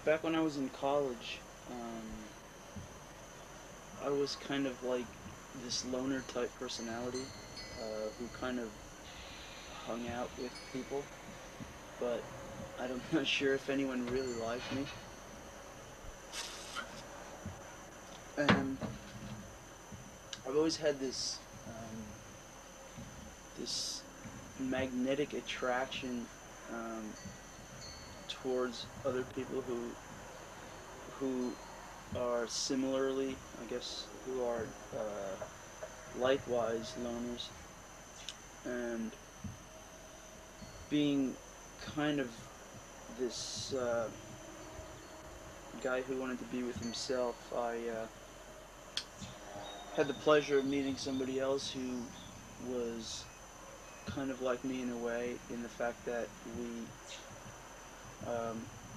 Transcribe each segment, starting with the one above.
back when I was in college, I was kind of like this loner type personality who kind of hung out with people, but I'm not sure if anyone really liked me. And I've always had this magnetic attraction um, towards other people who are similarly, I guess, who are likewise loners, and being kind of this guy who wanted to be with himself, I had the pleasure of meeting somebody else who was kind of like me in a way, in the fact that we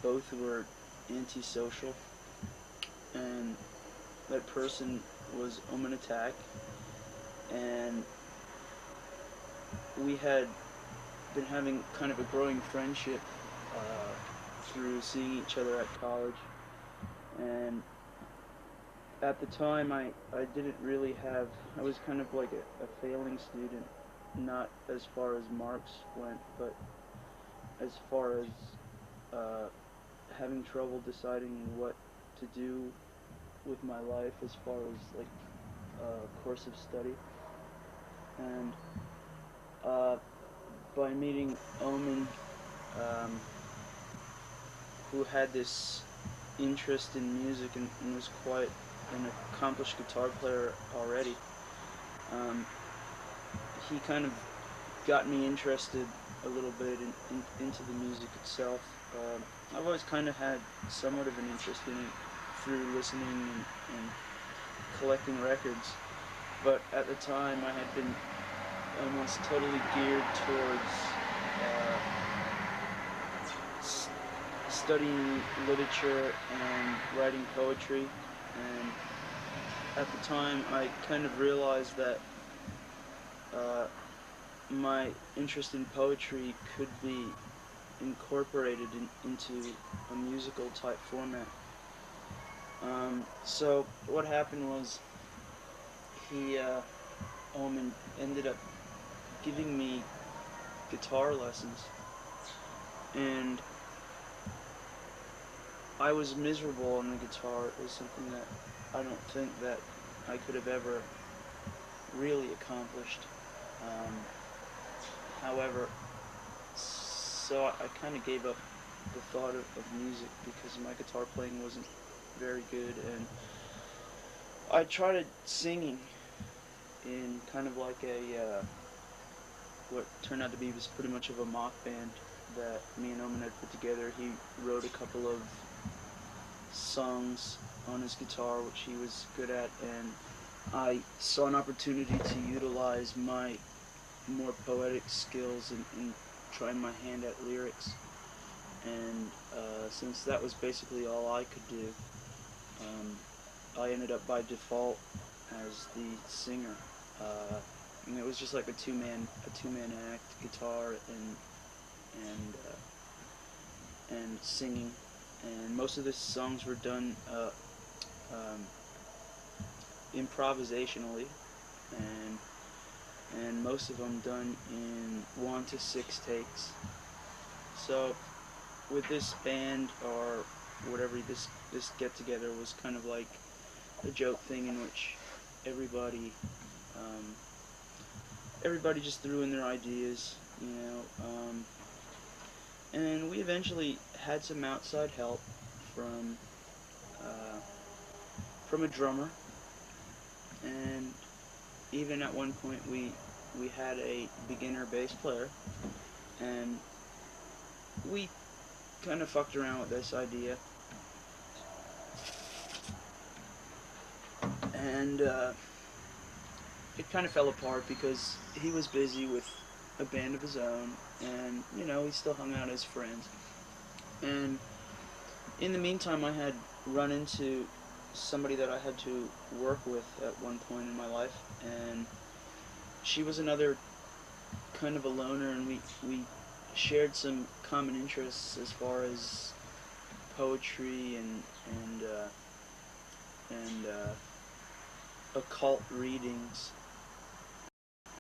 both were antisocial, and that person was Omen Attack, and we had been having kind of a growing friendship through seeing each other at college. And at the time, I didn't really have, I was kind of like a failing student, not as far as marks went, but as far as having trouble deciding what to do with my life as far as like course of study. And by meeting Omen, um, who had this interest in music and was quite an accomplished guitar player already, um, he kind of got me interested a little bit into the music itself. I've always kind of had somewhat of an interest in it through listening and collecting records, but at the time I had been almost totally geared towards studying literature and writing poetry, and at the time I kind of realized that my interest in poetry could be incorporated into a musical type format. So what happened was Omen ended up giving me guitar lessons, and I was miserable on the guitar. It was something that I don't think that I could have ever really accomplished. However, so I kind of gave up the thought of music because my guitar playing wasn't very good, and I tried singing in kind of like a what turned out to be was pretty much of a mock band that me and Omen had put together. He wrote a couple of songs on his guitar, which he was good at, and I saw an opportunity to utilize my more poetic skills in trying my hand at lyrics. And since that was basically all I could do, I ended up by default as the singer. And it was just like a two-man act, guitar and singing. And most of the songs were done improvisationally, and most of them done in 1 to 6 takes. So with this band, or whatever, this get together was kind of like a joke thing in which everybody just threw in their ideas, you know, and we eventually had some outside help from a drummer, and even at one point we had a beginner bass player, and we kind of fucked around with this idea, and it kind of fell apart because he was busy with a band of his own, and you know, he still hung out as friends. And in the meantime, I had run into somebody that I had to work with at one point in my life, and she was another kind of a loner, and we shared some common interests as far as poetry and occult readings